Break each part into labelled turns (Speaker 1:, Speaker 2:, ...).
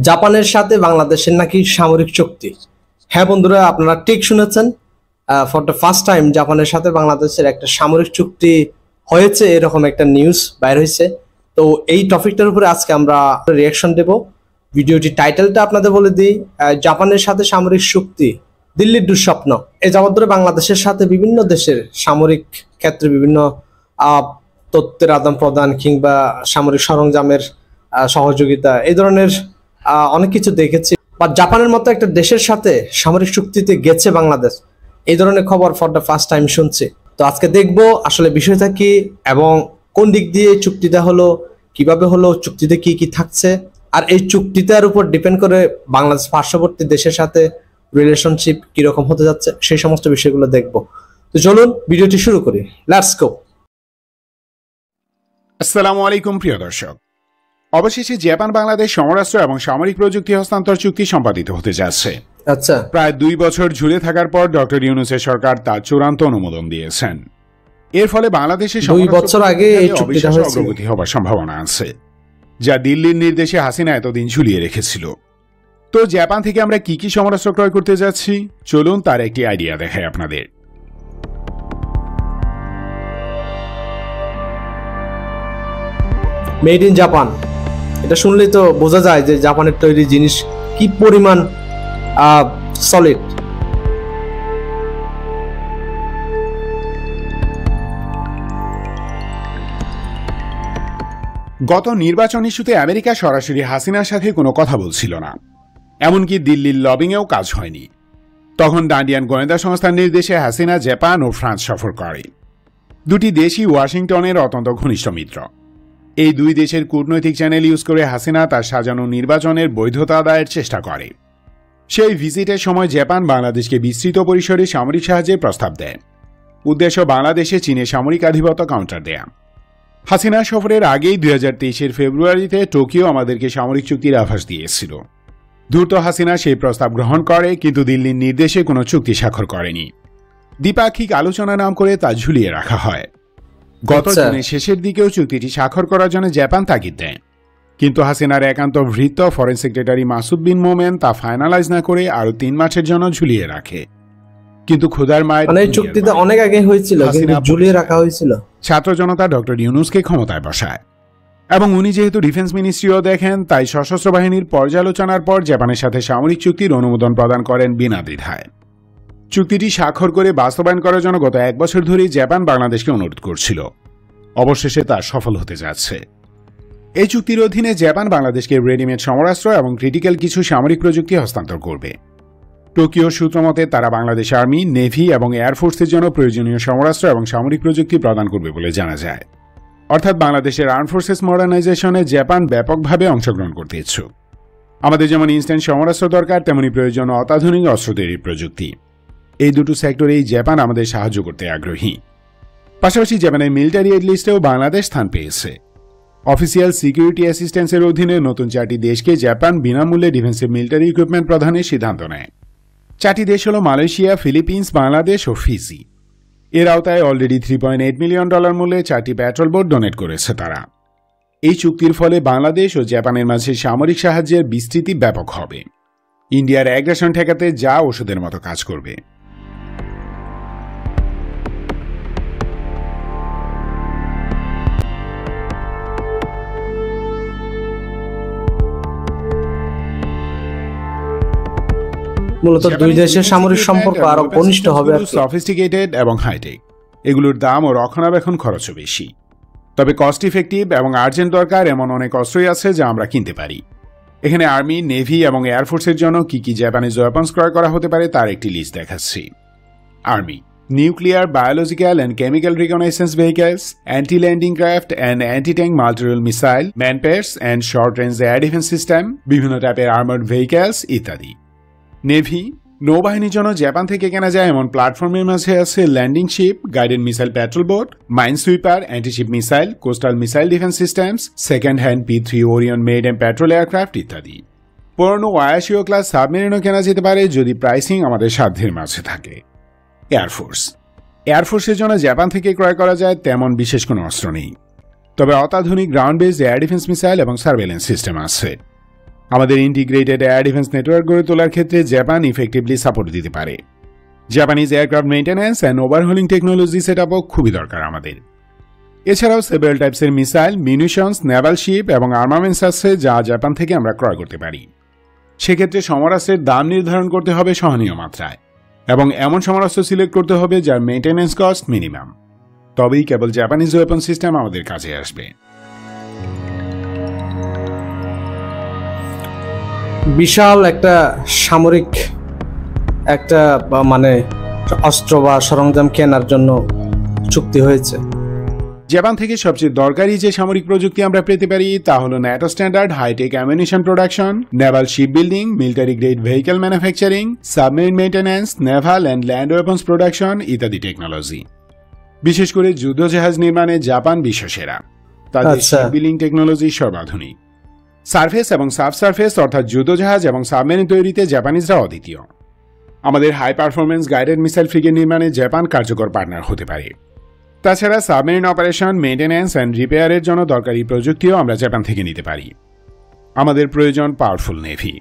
Speaker 1: জাপানের সাথে বাংলাদেশের নাকি সামরিক চুক্তি। হ্যাঁ বন্ধুরা, আপনারা ঠিক শুনেছেন। ফর দ্য ফার্স্ট টাইম জাপানের সাথে বাংলাদেশের একটা সামরিক চুক্তি হয়েছে, এরকম একটা নিউজ বাইর হয়েছে। তো এই টপিকটার উপরে আজকে আমরা রিয়াকশন দেব। ভিডিওটি টাইটেলটা আপনাদের বলে দিই, জাপানের সাথে সামরিক চুক্তি, দিল্লির দুঃস্বপ্ন। এই যাবৎ ধরে বাংলাদেশের সাথে বিভিন্ন দেশের সামরিক ক্ষেত্রে বিভিন্ন তথ্যের আদান প্রদান কিংবা সামরিক সরঞ্জামের সহযোগিতা, এই ধরনের অনেক কিছু দেখেছি। বা জাপানের মতো একটা দেশের সাথে সামরিক চুক্তিতে গেছে বাংলাদেশ, এই ধরনের খবর ফর দ্য ফার্স্ট টাইম শুনছি। তো আজকে দেখবো আসলে বিষয়টা কি এবং কোন দিক দিয়ে চুক্তিটা হলো, কিভাবে হলো, চুক্তিতে কি কি থাকছে, আর এই চুক্তিটার উপর ডিপেন্ড করে বাংলাদেশ পার্শ্ববর্তী দেশের সাথে রিলেশনশিপ কিরকম হতে যাচ্ছে, সেই সমস্ত বিষয়গুলো দেখবো। তো চলুন ভিডিওটি শুরু করি, লেটস গো।
Speaker 2: আসসালামু আলাইকুম প্রিয় দর্শক, অবশেষে জাপান বাংলাদেশ সমরাস্ত্র এবং সামরিক প্রযুক্তি হস্তান্তর চুক্তি সম্পাদিত হতে যাচ্ছে।
Speaker 1: আচ্ছা,
Speaker 2: প্রায় 2 বছর ঝুলে থাকার পর ডক্টর ইউনূসের সরকার তার চূড়ান্ত অনুমোদন দিয়েছেন। এর ফলে বাংলাদেশে
Speaker 1: 2 বছর আগে এই চুক্তিটা হয়েছে,
Speaker 2: অগ্রগতি হবার সম্ভাবনা আছে, যা দিল্লির নির্দেশে হাসিনা এতদিন ঝুলিয়ে রেখেছিল। তো জাপান থেকে আমরা কি কি সমরাস্ত্র ক্রয় করতে যাচ্ছি, চলুন তার একটি আইডিয়া দেখাই আপনাদের।
Speaker 1: মেড ইন জাপান, এটা শুনলেই তো বোঝা যায় যে জাপানের তৈরি জিনিস কি পরিমাণ সলিড।
Speaker 2: গত নির্বাচন ইস্যুতে আমেরিকা সরাসরি হাসিনার সাথে কোনো কথা বলছিল না, এমনকি দিল্লির লবিংয়েও কাজ হয়নি। তখন ডান্ডিয়ান গোয়েন্দা সংস্থার নির্দেশে হাসিনা জাপান ও ফ্রান্স সফর করে। দুটি দেশই ওয়াশিংটনের অত্যন্ত ঘনিষ্ঠ মিত্র। এই 2 দেশের কূটনৈতিক চ্যানেল ইউজ করে হাসিনা তার সাজানো নির্বাচনের বৈধতা আদায়ের চেষ্টা করে। সেই ভিজিটের সময় জাপান বাংলাদেশকে বিস্তৃত পরিসরে সামরিক সাহায্যের প্রস্তাব দেয়। উদ্দেশ্য বাংলাদেশে চীনের সামরিক আধিপত্য কাউন্টার দেয়া। হাসিনা সফরের আগেই 2023-এর ফেব্রুয়ারিতে টোকিও আমাদেরকে সামরিক চুক্তির আভাস দিয়েছিল। দ্রুত হাসিনা সেই প্রস্তাব গ্রহণ করে, কিন্তু দিল্লির নির্দেশে কোনো চুক্তি স্বাক্ষর করেনি। দ্বিপাক্ষিক আলোচনা নাম করে তা ঝুলিয়ে রাখা হয়। গত জুনের শেষের দিকেও চুক্তিটি স্বাক্ষর করার জন্য জাপান তাগিদ দেয়, কিন্তু হাসিনার একান্ত ভৃত্য ফরেন সেক্রেটারি মাসুদ বিন মোমেন তা ফাইনালাইজ না করে আরো 3 মাসের জন্য ঝুলিয়ে রাখে। কিন্তু খুদার মায়ের
Speaker 1: চুক্তিতে অনেক আগে হয়েছিল, ঝুলিয়ে রাখা হয়েছিল।
Speaker 2: ছাত্র জনতা ডক্টর ইউনূসকে ক্ষমতায় বসায়, এবং উনি যেহেতু ডিফেন্স মিনিস্ট্রিও দেখেন, তাই সশস্ত্র বাহিনীর পর্যালোচনার পর জাপানের সাথে সামরিক চুক্তির অনুমোদন প্রদান করেন বিনা দ্বিধায়। চুক্তিটি স্বাক্ষর করে বাস্তবায়ন করার জন্য গত 1 বছর ধরেই জাপান বাংলাদেশকে অনুরোধ করছিল। অবশেষে তা সফল হতে যাচ্ছে। এই চুক্তির অধীনে জাপান বাংলাদেশকে রেডিমেড সমরাস্ত্র এবং ক্রিটিক্যাল কিছু সামরিক প্রযুক্তি হস্তান্তর করবে। টোকিও সূত্র মতে তারা বাংলাদেশ আর্মি, নেভি এবং এয়ারফোর্সের জন্য প্রয়োজনীয় সমরাস্ত্র এবং সামরিক প্রযুক্তি প্রদান করবে বলে জানা যায়। অর্থাৎ বাংলাদেশের আর্ম ফোর্সেস মডার্নাইজেশনে জাপান ব্যাপকভাবে অংশগ্রহণ করতে ইচ্ছুক। আমাদের যেমন ইনস্ট্যান্ট সমরাস্ত্র দরকার, তেমনি প্রয়োজন অত্যাধুনিক অস্ত্র তৈরির প্রযুক্তি। এই দুটো সেক্টরেই জাপান আমাদের সাহায্য করতে আগ্রহী। পাশাপাশি জাপানের মিলিটারি এড লিস্টেও বাংলাদেশ স্থান পেয়েছে। অফিসিয়াল সিকিউরিটি অ্যাসিস্ট্যান্সের অধীনে নতুন 4টি দেশকে জাপান বিনামূল্যে ডিফেন্সিভ মিলিটারি ইকুইপমেন্ট প্রদানের সিদ্ধান্ত নেয়। 4টি দেশ হল মালয়েশিয়া, ফিলিপিন্স, বাংলাদেশ ও ফিজি। এর আওতায় অলরেডি $3.8 মিলিয়ন মূল্যে 4টি পেট্রোল বোট ডোনেট করেছে তারা। এই চুক্তির ফলে বাংলাদেশ ও জাপানের মাঝে সামরিক সাহায্যের বিস্তৃতি ব্যাপক হবে। ইন্ডিয়ার অ্যাগ্রেশন ঠেকাতে যা ওষুধের মতো কাজ করবে।
Speaker 1: মূলত 2 দেশের সামরিক সম্পর্ক আরো ঘনিষ্ঠ হবে,
Speaker 2: সফিস্টিকেটেড এবং হাইটেক। এগুলোর দাম ও রক্ষণাবেক্ষণ খরচও বেশি, তবে কস্ট ইফেক্টিভ এবং আর্জেন্ট দরকার এমন অনেক অস্ত্রই আছে যা আমরা কিনতে পারি। এখানে আর্মি, নেভি এবং এয়ারফোর্সের জন্য কি কি জাপানিজ ওয়েপন্স ক্রয় করা হতে পারে তার একটি লিস্ট দেখাচ্ছি। Army: nuclear, biological and chemical reconnaissance vehicles, anti landing craft and anti tank multirole missile, manpads and short range air defence system, বিভিন্ন টাইপের আর্মার্ড ভেহিকলস ইত্যাদি। নেভি: নৌবাহিনীর জন্য জাপান থেকে কেনা যায় এমন প্ল্যাটফর্মের মাঝে আছে landing ship, guided missile patrol boat, minesweeper, anti-ship missile, coastal missile defence systems, second hand P3 Orion made and patrol aircraft ইত্যাদি। পুরনো ওয়ায়াশিও ক্লাস সাবমেরিনও কেনা যেতে পারে যদি প্রাইসিং আমাদের সাধ্যের মাঝে থাকে। এয়ারফোর্স: এয়ারফোর্সের জন্য জাপান থেকে ক্রয় করা যায় তেমন বিশেষ কোনো অস্ত্র নেই, তবে অত্যাধুনিক ground based air defence missile এবং সার্ভেলেন্স সিস্টেম আছে। আমাদের ইন্টিগ্রেটেড এয়ার ডিফেন্স নেটওয়ার্ক গড়ে তোলার ক্ষেত্রে জাপান ইফেক্টিভলি সাপোর্ট দিতে পারে। Japanese aircraft maintenance and overhauling technology সেটআপও খুবই দরকার আমাদের। এছাড়াও সেভারাল টাইপসের মিসাইল, মিউনিশনস, নেভাল শিপ এবং আর্মামেন্টস আছে যা জাপান থেকে আমরা ক্রয় করতে পারি। সেক্ষেত্রে সমরাস্ত্রের দাম নির্ধারণ করতে হবে সহনীয় মাত্রায় এবং এমন সমরাস্ত্র সিলেক্ট করতে হবে যার মেইনটেন্যান্স কস্ট মিনিমাম। তবেই কেবল জাপানিজ ওয়েপন সিস্টেম আমাদের কাছে আসবে।
Speaker 1: বিশাল একটা সামরিক একটা মানে অস্ত্র বা সরঞ্জাম কেনার জন্য চুক্তি হয়েছে।
Speaker 2: জাপান থেকে সবচেয়ে দরকারি যে সামরিক প্রযুক্তি আমরা পেতে পারি তা হলো NATO standard hi-tech ammunition production, naval ship building, military grade vehicle manufacturing, submarine maintenance, naval and land weapons production ইত্যাদি টেকনোলজি। বিশেষ করে যুদ্ধজাহাজ নির্মাণে জাপান বিশ্বসেরা। তাদের শিপ বিল্ডিং টেকনোলজি সর্বাধুনিক। সারফেস এবং সাব সারফেস অর্থাৎ যুদ্ধজাহাজ এবং সাবমেরিন তৈরিতে জাপানিজরা অদ্বিতীয়। আমাদের high performance guided missile frigate নির্মাণে জাপান কার্যকর পার্টনার হতে পারে। তাছাড়া সাবমেরিন অপারেশন, মেইনটেন্যান্স অ্যান্ড রিপেয়ারের জন্য দরকারি প্রযুক্তিও আমরা জাপান থেকে নিতে পারি। আমাদের প্রয়োজন পাওয়ারফুল নেভি।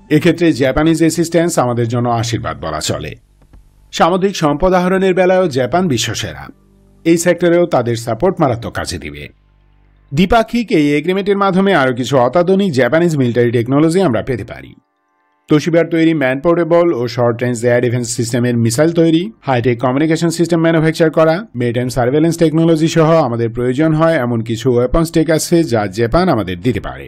Speaker 2: এক্ষেত্রে জাপানিজ অ্যাসিস্ট্যান্স আমাদের জন্য আশীর্বাদ বলা চলে। সামুদ্রিক সম্পদ আহরণের বেলায়ও জাপান বিশ্বসেরা। এই সেক্টরেও তাদের সাপোর্ট মারাত্মক কাজে দিবে। দ্বিপাক্ষিক এই এগ্রিমেন্টের মাধ্যমে আরও কিছু অত্যাধুনিক জাপানিজ মিলিটারি টেকনোলজি আমরা পেতে পারি। তোশিবার তৈরি ম্যান পোর্টেবল ও শর্ট রেঞ্জ এয়ার ডিফেন্স সিস্টেমের মিসাইল তৈরি, হাইটেক কমিউনিকেশন সিস্টেম ম্যানুফ্যাকচার করা, মেরিটাইম সার্ভেলেন্স টেকনোলজি সহ আমাদের প্রয়োজন হয় এমন কিছু ওয়েপন্স টেক আছে যা জাপান আমাদের দিতে পারে।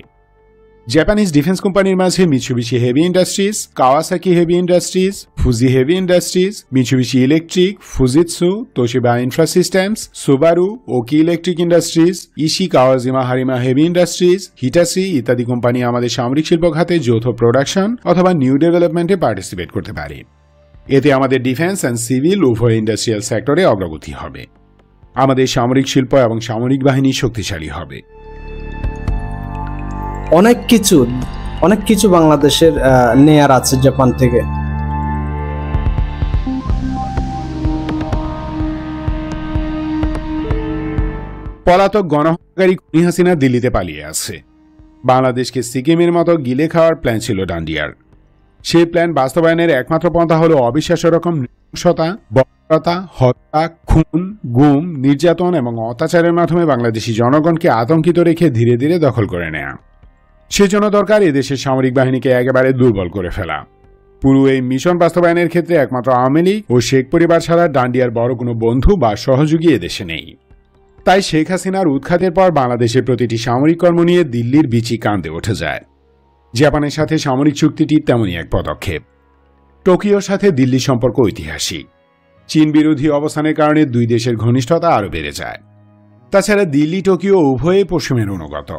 Speaker 2: জাপানিজ ডিফেন্স কোম্পানির মাঝে Mitsubishi heavy industries, Kawasaki heavy industries, Fuji heavy industries, Mitsubishi electric, Fujitsu, Toshiba infrasystems, Subaru, Oki electric industries, Ishikawajima Harima heavy industries, Hitachi ইত্যাদি কোম্পানি আমাদের সামরিক শিল্প খাতে যৌথ প্রোডাকশন অথবা নিউ ডেভেলপমেন্টে পার্টিসিপেট করতে পারে। এতে আমাদের ডিফেন্স অ্যান্ড সিভিল উভয় ইন্ডাস্ট্রিয়াল সেক্টরে অগ্রগতি হবে। আমাদের সামরিক শিল্প এবং সামরিক বাহিনী শক্তিশালী হবে।
Speaker 1: অনেক কিছু বাংলাদেশের নেয়ার আছে জাপান থেকে।
Speaker 2: পলাতক গণহত্যাকারী খুনি হাসিনা দিল্লিতে পালিয়ে আছে। বাংলাদেশকে সিকিমের মতো গিলে খাওয়ার প্ল্যান ছিল ডান্ডিয়ার। সেই প্ল্যান বাস্তবায়নের একমাত্র পন্থা হলো অবিশ্বাস্য রকম নৃশংসতা, বর্বরতা, হত্যা, খুন, গুম, নির্যাতন এবং অত্যাচারের মাধ্যমে বাংলাদেশি জনগণকে আতঙ্কিত রেখে ধীরে ধীরে দখল করে নেয়া। সেজন্য দরকার এদেশের সামরিক বাহিনীকে একেবারে দুর্বল করে ফেলা। পুরো এই মিশন বাস্তবায়নের ক্ষেত্রে একমাত্র আওয়ামী লীগ ও শেখ পরিবার ছাড়া ডান্ডিয়ার বড় কোনো বন্ধু বা সহযোগী এদেশে নেই। তাই শেখ হাসিনার উৎখাতের পর বাংলাদেশের প্রতিটি সামরিক কর্ম নিয়ে দিল্লির বিচি কান্দে উঠে যায়। জাপানের সাথে সামরিক চুক্তিটি তেমনই এক পদক্ষেপ। টোকিওর সাথে দিল্লির সম্পর্ক ঐতিহাসিক। চীন বিরোধী অবস্থানের কারণে দুই দেশের ঘনিষ্ঠতা আরও বেড়ে যায়। তাছাড়া দিল্লি টোকিও উভয়ে পশ্চিমের অনুগত,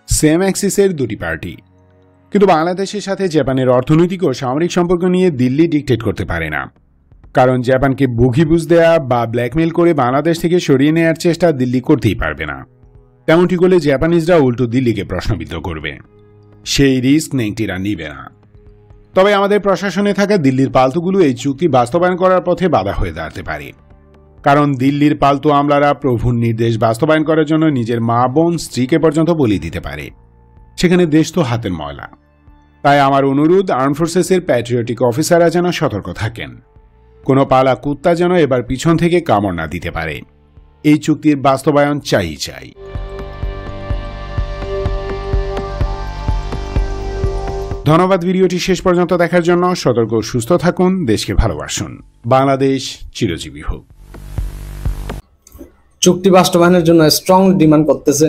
Speaker 2: সেম অ্যাক্সিসের দুটি পার্টি। কিন্তু বাংলাদেশের সাথে জাপানের অর্থনৈতিক ও সামরিক সম্পর্ক নিয়ে দিল্লি ডিকটেট করতে পারে না, কারণ জাপানকে বুঝ দেয়া বা ব্ল্যাকমেল করে বাংলাদেশ থেকে সরিয়ে নেওয়ার চেষ্টা দিল্লি করতেই পারবে না। তেমনটি করলে জাপানিজরা উল্টো দিল্লিকে প্রশ্নবিদ্ধ করবে। সেই রিস্ক নেংটিরা নিবে না। তবে আমাদের প্রশাসনে থাকা দিল্লির পালতুগুলো এই চুক্তি বাস্তবায়ন করার পথে বাধা হয়ে দাঁড়াতে পারে, কারণ দিল্লির পালতু আমলারা প্রভুর নির্দেশ বাস্তবায়ন করার জন্য নিজের মা, বোন, স্ত্রীকে পর্যন্ত বলি দিতে পারে। সেখানে দেশ তো হাতের ময়লা। তাই আমার অনুরোধ, আর্ম ফোর্সেসের প্যাট্রিয়টিক অফিসাররা যেন সতর্ক থাকেন। কোনো পালা কুত্তা যেন এবার পিছন থেকে কামড় না দিতে পারে। এই চুক্তির বাস্তবায়ন চাই। ধন্যবাদ ভিডিওটি শেষ পর্যন্ত দেখার জন্য। সতর্ক, সুস্থ থাকুন, দেশকে ভালোবাসুন। বাংলাদেশ চিরজীবী হোক।
Speaker 1: চুক্তি বাস্তবায়নের জন্য স্ট্রং ডিমান্ড করতেছে।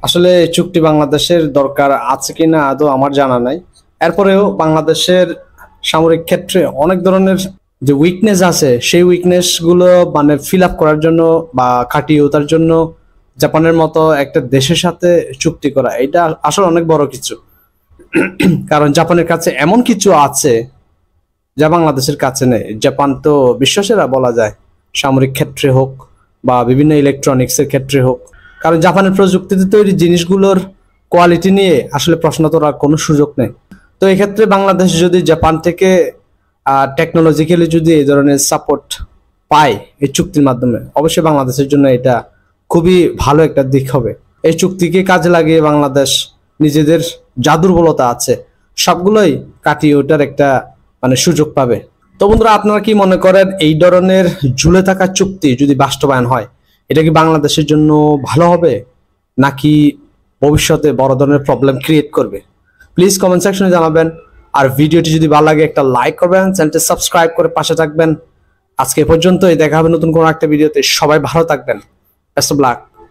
Speaker 1: আসলে চুক্তি বাংলাদেশের দরকার আছে কিনা আদৌ আমার জানা নাই। এরপরেও বাংলাদেশের সামরিক ক্ষেত্রে অনেক ধরনের যে উইকনেস আছে, সেই উইকনেস গুলো মানে ফিল আপ করার জন্য বা কাটিয়ে ওঠার জন্য জাপানের মতো একটা দেশের সাথে চুক্তি করা, এটা আসলে অনেক বড় কিছু। কারণ জাপানের কাছে এমন কিছু আছে যা বাংলাদেশের কাছে নেই। জাপান তো বিশ্বসেরা বলা যায়, সামরিক ক্ষেত্রে হোক বা বিভিন্ন ইলেকট্রনিক্সের ক্ষেত্রে হোক। কারণ জাপানের প্রযুক্তিতে তৈরি জিনিসগুলোর কোয়ালিটি নিয়ে আসলে প্রশ্ন তোলার কোনো সুযোগ নেই। তো এক্ষেত্রে বাংলাদেশ যদি জাপান থেকে টেকনোলজিক্যালি যদি এই ধরনের সাপোর্ট পায় এই চুক্তির মাধ্যমে, অবশ্যই বাংলাদেশের জন্য এটা খুবই ভালো একটা দিক হবে। এই চুক্তিকে কাজে লাগিয়ে বাংলাদেশ নিজেদের যা দুর্বলতা আছে সবগুলোই কাটিয়ে ওঠার একটা মানে সুযোগ পাবে। তো বন্ধুরা, আপনারা কি মনে করেন এই ধরনের ঝুলে থাকা চুক্তি যদি বাস্তবায়ন হয় এটা কি বাংলাদেশের জন্য ভালো হবে নাকি ভবিষ্যতে বড় ধরনের প্রবলেম ক্রিয়েট করবে? প্লিজ কমেন্ট সেকশনে জানাবেন। আর ভিডিওটি যদি ভালো লাগে একটা লাইক করবেন, চ্যানেলটি সাবস্ক্রাইব করে পাশে থাকবেন। আজকে এ পর্যন্তই, দেখা হবে নতুন কোনো একটা ভিডিওতে। সবাই ভালো থাকবেন। Best of luck.